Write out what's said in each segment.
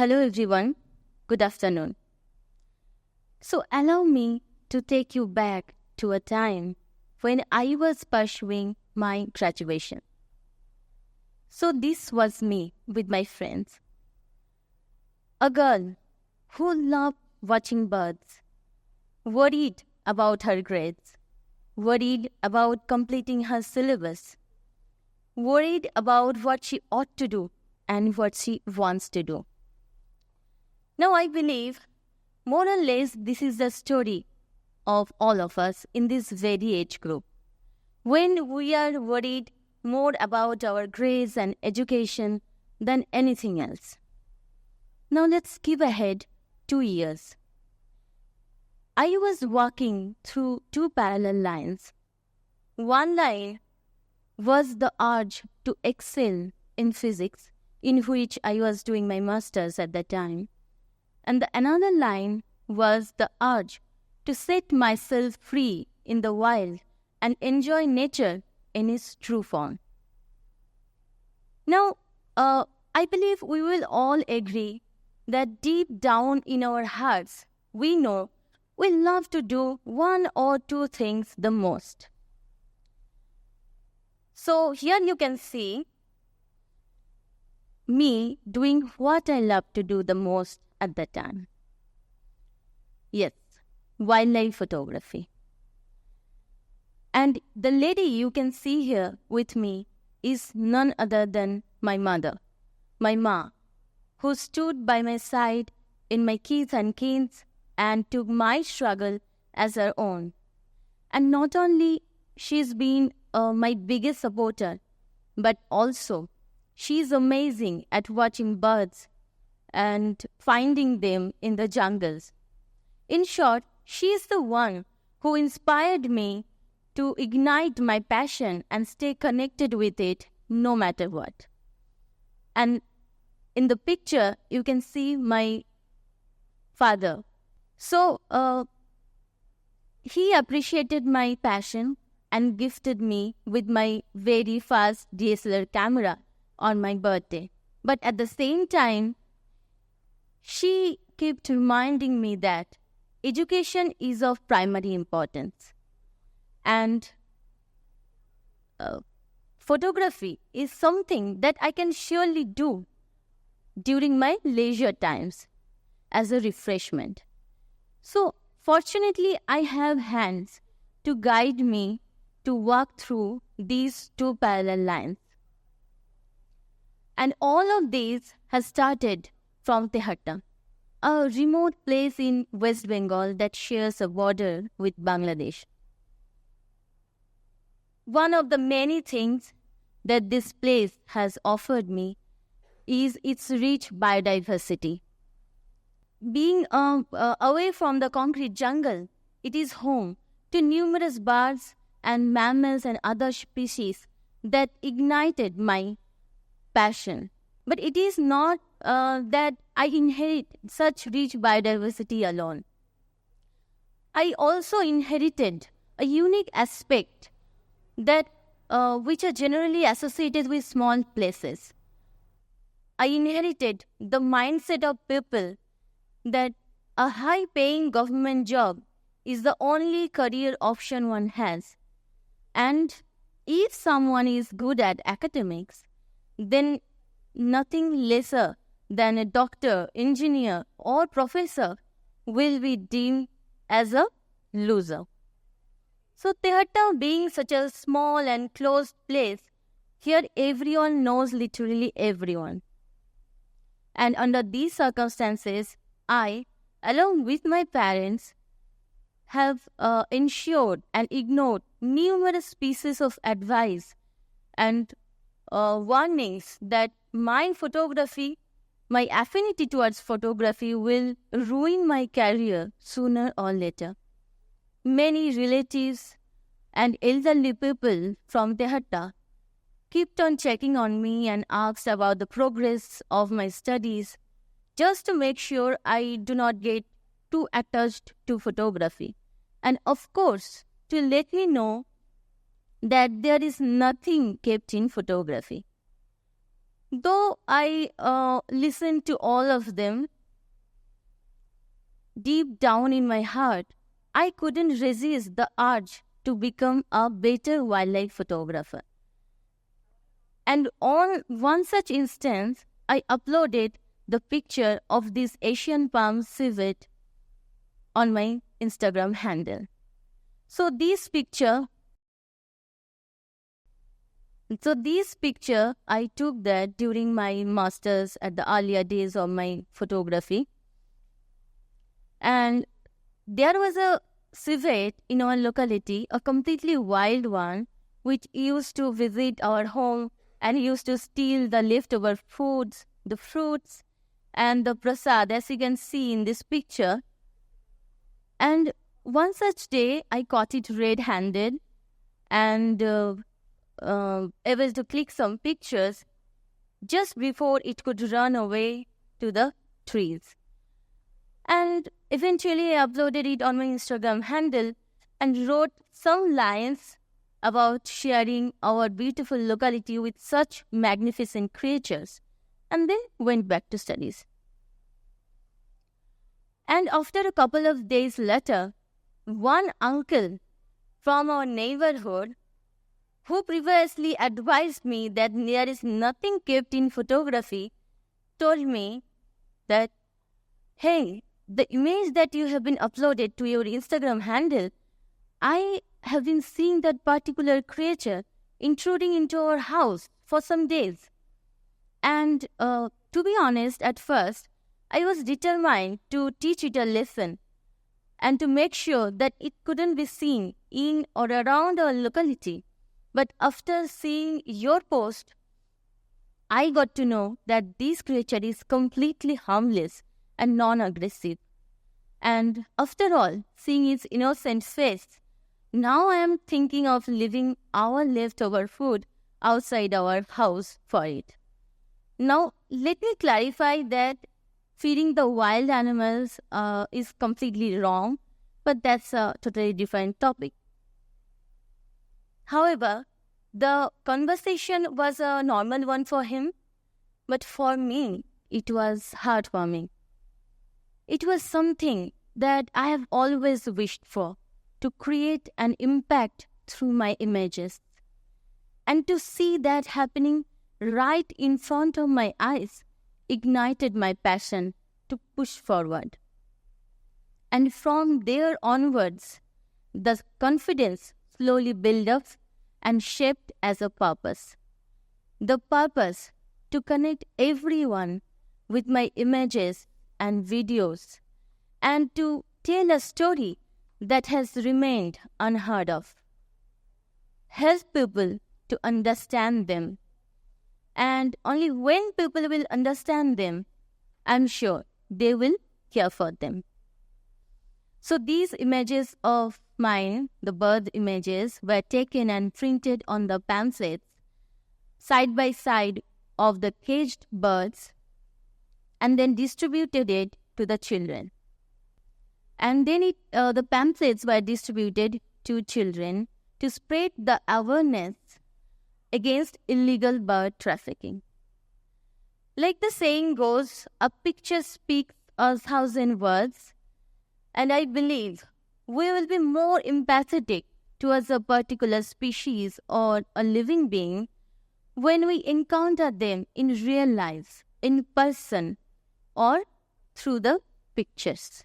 Hello everyone, good afternoon. So allow me to take you back to a time when I was pursuing my graduation. So this was me with my friends. A girl who loved watching birds, worried about her grades, worried about completing her syllabus, worried about what she ought to do and what she wants to do. Now I believe more or less this is the story of all of us in this very age group. When we are worried more about our grades and education than anything else. Now let's skip ahead 2 years. I was walking through two parallel lines. One line was the urge to excel in physics, in which I was doing my master's at that time. And the another line was the urge to set myself free in the wild and enjoy nature in its true form. Now, I believe we will all agree that deep down in our hearts, we know we love to do one or two things the most. So here you can see me doing what I love to do the most at that time. Yes, wildlife photography. And the lady you can see here with me is none other than my mother, my ma, who stood by my side in my kith and kins and took my struggle as her own. And not only she's been my biggest supporter, but also she's amazing at watching birds and finding them in the jungles. In short, she is the one who inspired me to ignite my passion and stay connected with it no matter what. And in the picture, you can see my father. So, he appreciated my passion and gifted me with my very fast DSLR camera on my birthday. But at the same time, she kept reminding me that education is of primary importance. And photography is something that I can surely do during my leisure times as a refreshment. So, fortunately, I have hands to guide me to walk through these two parallel lines. And all of these has started from Tehatta, a remote place in West Bengal that shares a border with Bangladesh. One of the many things that this place has offered me is its rich biodiversity. Being away from the concrete jungle, it is home to numerous birds and mammals and other species that ignited my passion. But it is not that I inherit such rich biodiversity alone. I also inherited a unique aspect that which are generally associated with small places. I inherited the mindset of people that a high-paying government job is the only career option one has. And if someone is good at academics, then nothing lesser than a doctor, engineer, or professor will be deemed as a loser. So Tehatta being such a small and closed place, here everyone knows literally everyone. And under these circumstances, I, along with my parents, have ensured and ignored numerous pieces of advice and warnings that my photography, my affinity towards photography will ruin my career sooner or later. Many relatives and elderly people from Tehatta kept on checking on me and asked about the progress of my studies just to make sure I do not get too attached to photography. And of course, to let me know that there is nothing kept in photography. Though I listened to all of them, deep down in my heart, I couldn't resist the urge to become a better wildlife photographer. And on one such instance, I uploaded the picture of this Asian palm civet on my Instagram handle. So this picture I took that during my masters at the earlier days of my photography. And there was a civet in our locality, a completely wild one, which used to visit our home and used to steal the leftover foods, the fruits, and the prasad, as you can see in this picture. And one such day, I caught it red-handed and able to click some pictures just before it could run away to the trees. And eventually, I uploaded it on my Instagram handle and wrote some lines about sharing our beautiful locality with such magnificent creatures, and then went back to studies. And after a couple of days later, one uncle from our neighborhood, who previously advised me that there is nothing kept in photography, told me that, hey, the image that you have been uploaded to your Instagram handle, I have been seeing that particular creature intruding into our house for some days. And to be honest, at first, I was determined to teach it a lesson and to make sure that it couldn't be seen in or around our locality. But after seeing your post, I got to know that this creature is completely harmless and non-aggressive. And after all, seeing its innocent face, now I am thinking of leaving our leftover food outside our house for it. Now, let me clarify that feeding the wild animals is completely wrong, but that's a totally different topic. However, the conversation was a normal one for him, but for me, it was heartwarming. It was something that I have always wished for, to create an impact through my images. And to see that happening right in front of my eyes ignited my passion to push forward. And from there onwards, the confidence slowly built up and shaped as a purpose. The purpose to connect everyone with my images and videos, and to tell a story that has remained unheard of. Help people to understand them. And only when people will understand them, I'm sure they will care for them. So these images of mine, the bird images, were taken and printed on the pamphlets side by side of the caged birds, and then distributed it to the children. And then the pamphlets were distributed to children to spread the awareness against illegal bird trafficking. Like the saying goes, a picture speaks 1,000 words, and I believe we will be more empathetic towards a particular species or a living being when we encounter them in real life, in person, or through the pictures.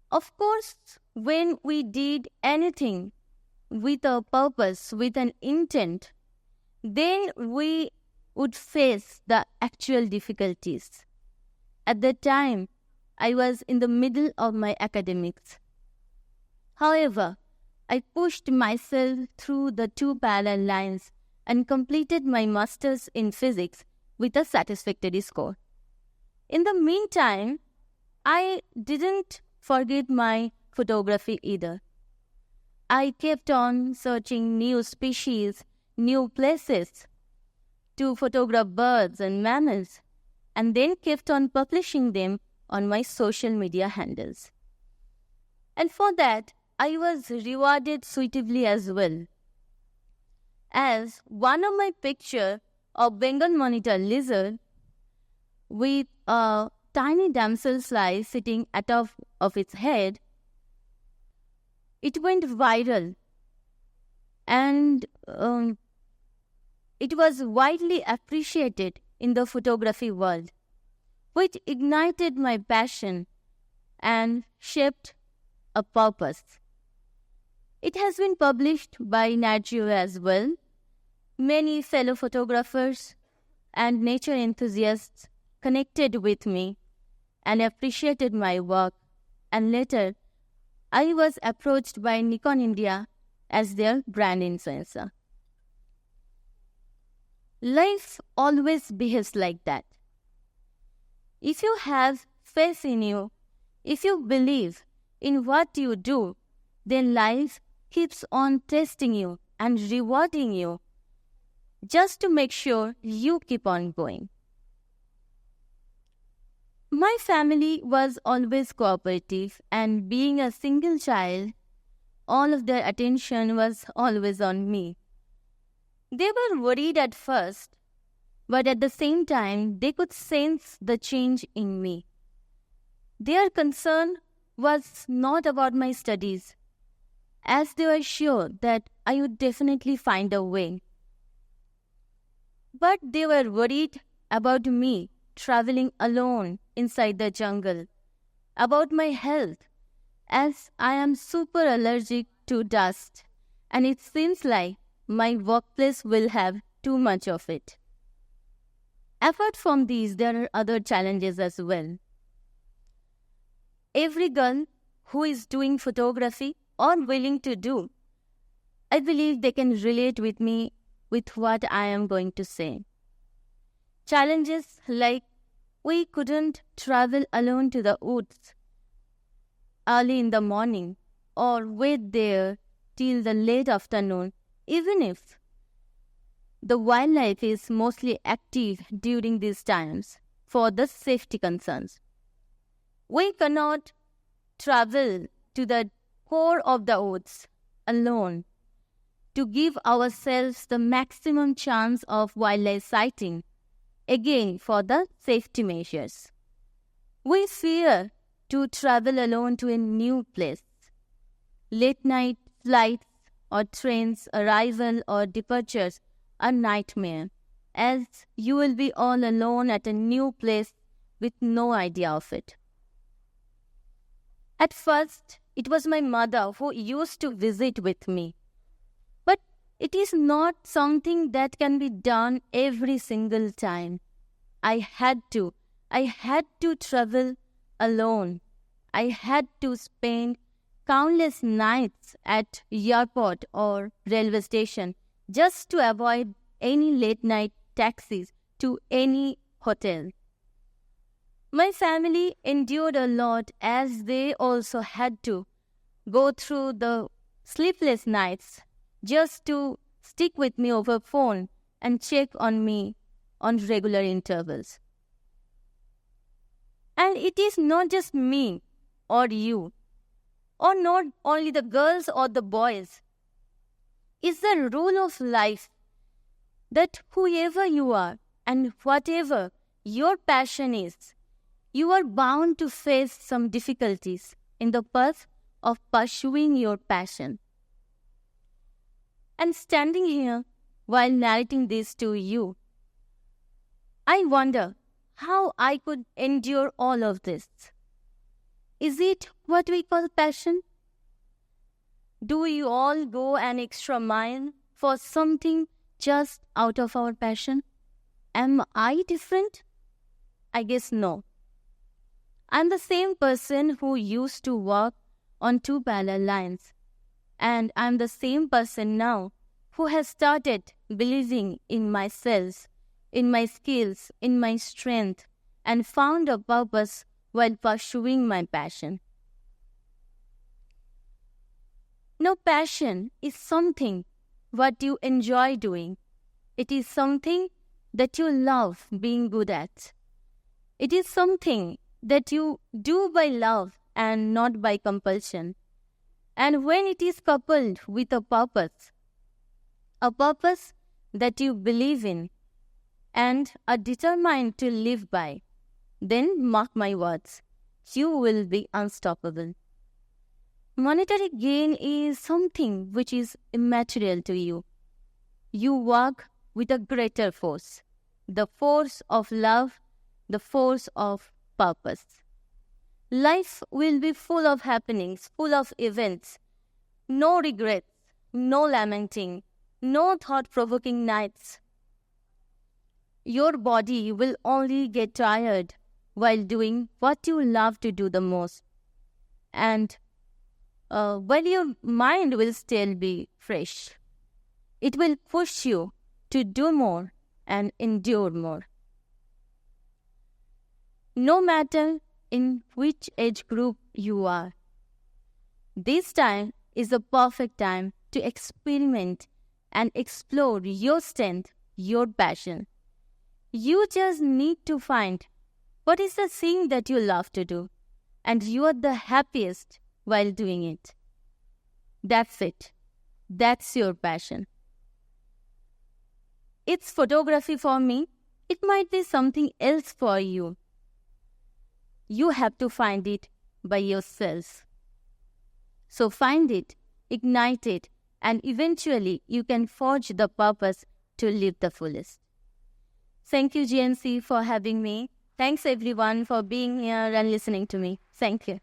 Of course, when we did anything with a purpose, with an intent, then we would face the actual difficulties. At that time, I was in the middle of my academics. However, I pushed myself through the 2 parallel lines and completed my master's in physics with a satisfactory score. In the meantime, I didn't forget my photography either. I kept on searching new species, new places to photograph birds and mammals, and then kept on publishing them on my social media handles. And for that, I was rewarded suitably as well, as one of my pictures a Bengal monitor lizard with a tiny damsel fly sitting atop of its head. It went viral and it was widely appreciated in the photography world, which ignited my passion and shaped a purpose. It has been published by Nat Geo as well. Many fellow photographers and nature enthusiasts connected with me and appreciated my work, and later I was approached by Nikon India as their brand influencer. Life always behaves like that. If you have faith in you, if you believe in what you do, then life keeps on testing you and rewarding you just to make sure you keep on going. My family was always cooperative, and being a single child, all of their attention was always on me. They were worried at first, but at the same time, they could sense the change in me. Their concern was not about my studies, as they were sure that I would definitely find a way. But they were worried about me traveling alone inside the jungle, about my health, as I am super allergic to dust, and it seems like my workplace will have too much of it. Apart from these, there are other challenges as well. Every girl who is doing photography or willing to do, I believe they can relate with me with what I am going to say. Challenges like we couldn't travel alone to the woods early in the morning or wait there till the late afternoon, even if the wildlife is mostly active during these times for the safety concerns. We cannot travel to the core of the woods alone to give ourselves the maximum chance of wildlife sighting, again for the safety measures. We fear to travel alone to a new place. Late night flights or trains arrival or departures are nightmare, as you will be all alone at a new place with no idea of it. At first, it was my mother who used to visit with me. But it is not something that can be done every single time. I had to travel alone. I had to spend countless nights at airport or railway station just to avoid any late night taxis to any hotel. My family endured a lot, as they also had to go through the sleepless nights just to stick with me over phone and check on me on regular intervals. And it is not just me or you, or not only the girls or the boys. It's the rule of life that whoever you are and whatever your passion is, you are bound to face some difficulties in the path of pursuing your passion. And standing here while narrating this to you, I wonder how I could endure all of this. Is it what we call passion? Do we all go an extra mile for something just out of our passion? Am I different? I guess no. I'm the same person who used to walk on 2 parallel lines. And I'm the same person now who has started believing in myself, in my skills, in my strength, and found a purpose while pursuing my passion. Now, passion is something what you enjoy doing. It is something that you love being good at. It is something that you do by love and not by compulsion. And when it is coupled with a purpose that you believe in, and are determined to live by, then mark my words, you will be unstoppable. Monetary gain is something which is immaterial to you. You work with a greater force, the force of love, the force of purpose. Life will be full of happenings, full of events. No regrets, no lamenting, no thought-provoking nights. Your body will only get tired while doing what you love to do the most. And while your mind will still be fresh, it will push you to do more and endure more. No matter in which age group you are, this time is the perfect time to experiment and explore your strength, your passion. You just need to find what is the thing that you love to do, and you are the happiest while doing it. That's it. That's your passion. It's photography for me. It might be something else for you. You have to find it by yourself. So find it, ignite it, and eventually you can forge the purpose to live the fullest. Thank you, JMC, for having me. Thanks, everyone, for being here and listening to me. Thank you.